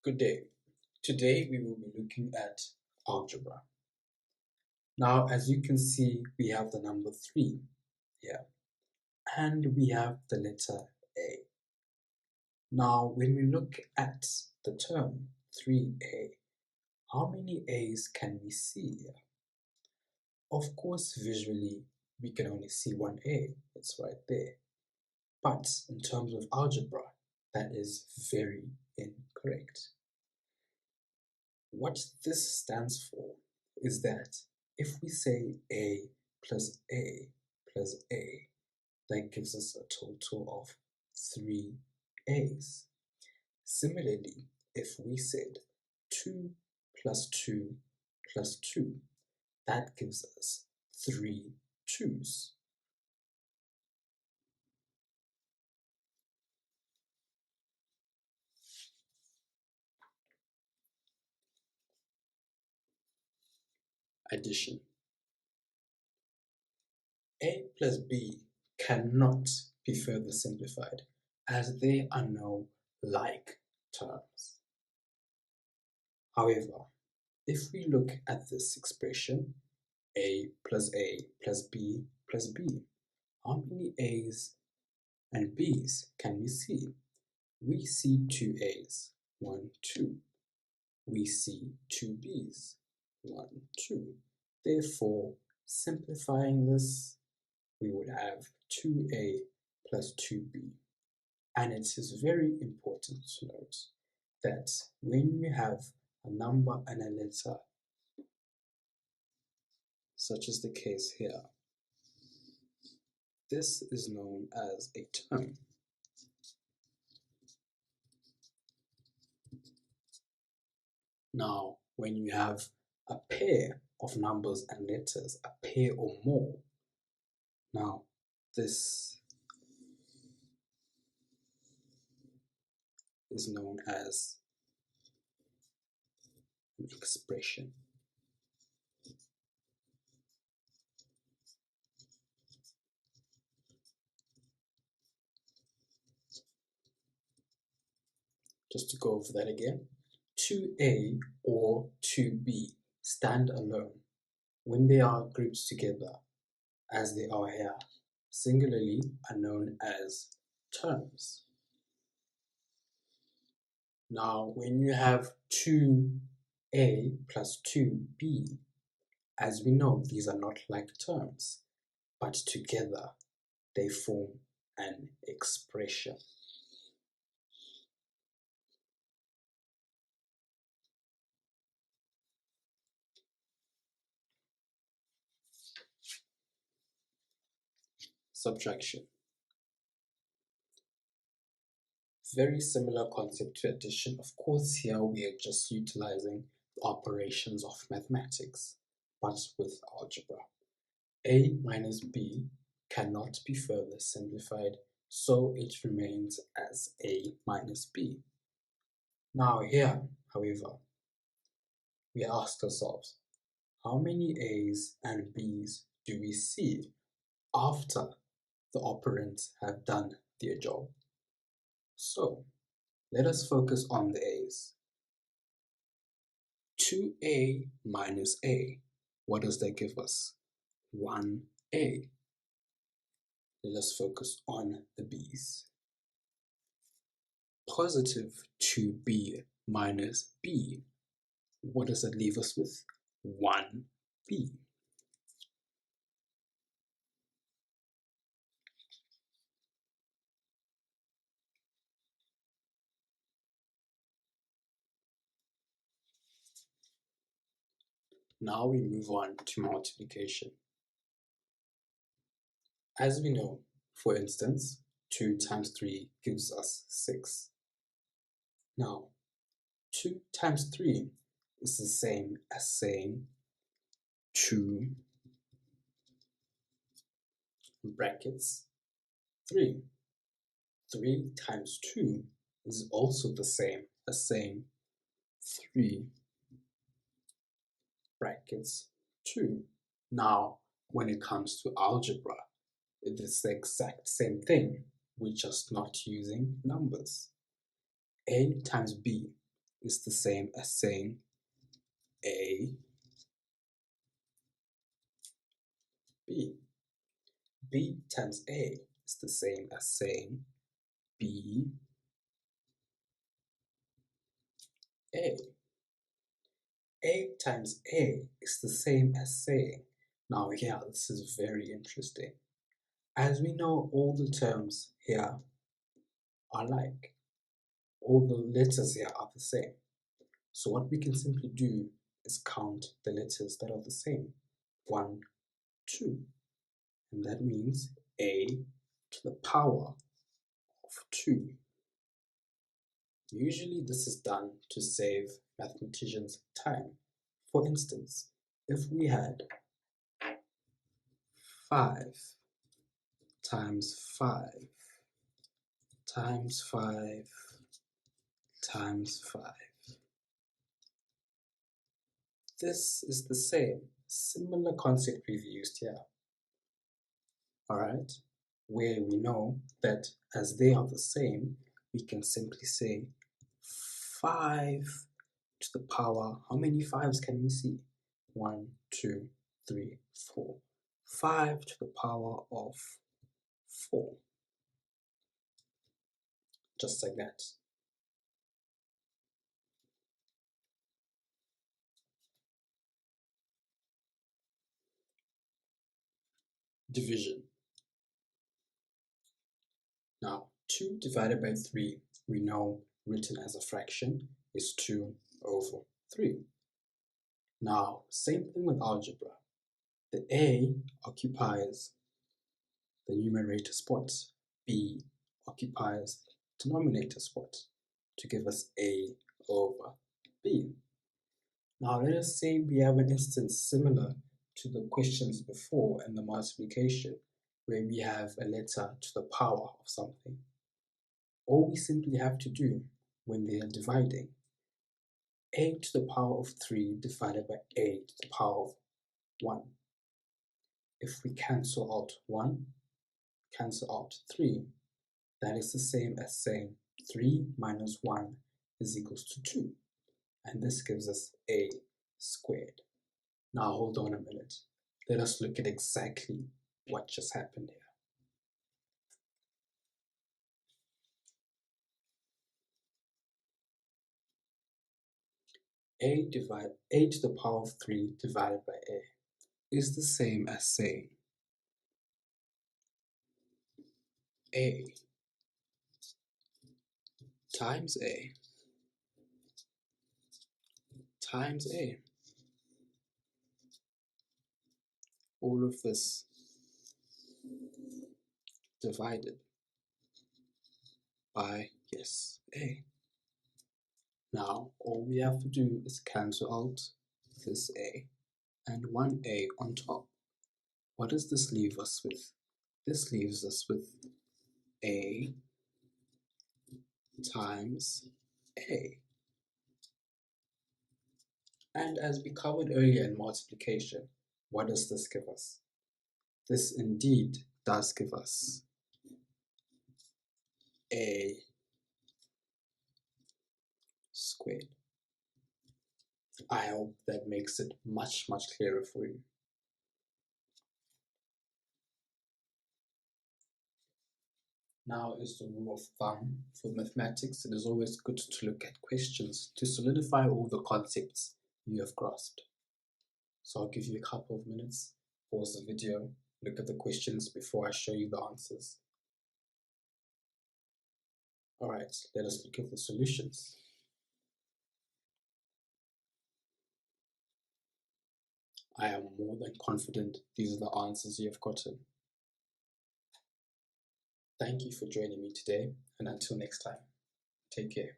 Good day. Today we will be looking at algebra. Now, as you can see, we have the number 3 here, and we have the letter A. Now, when we look at the term 3A, how many A's can we see here? Of course, visually, we can only see one A. It's right there. But in terms of algebra, that is very incorrect. What this stands for is that if we say A plus A plus A, that gives us a total of 3 A's. Similarly, if we said 2 plus 2 plus 2, that gives us 3 2's. Addition. A plus B cannot be further simplified as there are no like terms. However, if we look at this expression, A plus B plus B, how many A's and B's can we see? We see 2 A's, 1, 2. We see 2 B's, 1, 2. Therefore, simplifying this, we would have 2A plus 2B. And it is very important to note that when you have a number and a letter, such as the case here, this is known as a term. Now, when you have a pair of numbers and letters, a pair or more, now this is known as an expression. Just to go over that again, 2A or 2B stand alone when they are grouped together, as they are here, singularly are known as terms. Now, when you have 2A plus 2B, as we know, these are not like terms, but together they form an expression. Subtraction. Very similar concept to addition. Of course, here we are just utilizing the operations of mathematics, but with algebra. A minus B cannot be further simplified, so it remains as A minus B. Now here, however, we ask ourselves, how many A's and B's do we see after the operands have done their job? So, let us focus on the A's. 2A minus A, what does that give us? 1A. Let us focus on the B's. Positive 2B minus B, what does that leave us with? 1B. Now we move on to multiplication. As we know, for instance, 2 times 3 gives us 6. Now, 2 times 3 is the same as saying 2 brackets 3. 3 times 2 is also the same as saying 3 brackets 2. Now, when it comes to algebra, it is the exact same thing. We're just not using numbers. A times B is the same as saying A, B. B times A is the same as saying B, A. A times A is the same as saying, now here, this is very interesting. As we know, all the terms here are like, all the letters here are the same. So what we can simply do is count the letters that are the same. 1, 2. And that means A to the power of 2. Usually this is done to save mathematicians time. For instance, if we had 5 times 5 times 5 times 5. This is the same, similar concept we've used here. Alright, where we know that as they are the same, we can simply say 5 to the power, how many 5s can we see? 1, 2, 3, 4. 5 to the power of 4. Just like that. Division. Now, 2 divided by 3, we know written as a fraction is 2 over 3. Now, same thing with algebra. The A occupies the numerator spot, B occupies the denominator spot to give us A over B. Now let us say we have an instance similar to the questions before in the multiplication, where we have a letter to the power of something. All we simply have to do when they are dividing, A to the power of 3 divided by A to the power of 1. If we cancel out 1, cancel out 3, that is the same as saying 3 minus 1 is equals to 2. And this gives us A squared. Now hold on a minute. Let us look at exactly what just happened here. A to the power of 3 divided by A is the same as saying A times A times A. All of this divided by, yes, A. Now, all we have to do is cancel out this A and 1A on top. What does this leave us with? This leaves us with A times A. And as we covered earlier in multiplication, what does this give us? This indeed does give us A squared. I hope that makes it much clearer for you. Now is the rule of thumb for mathematics. It is always good to look at questions to solidify all the concepts you have grasped. So I'll give you a couple of minutes, pause the video, look at the questions before I show you the answers. Alright, let us look at the solutions. I am more than confident these are the answers you have gotten. Thank you for joining me today, and until next time, take care.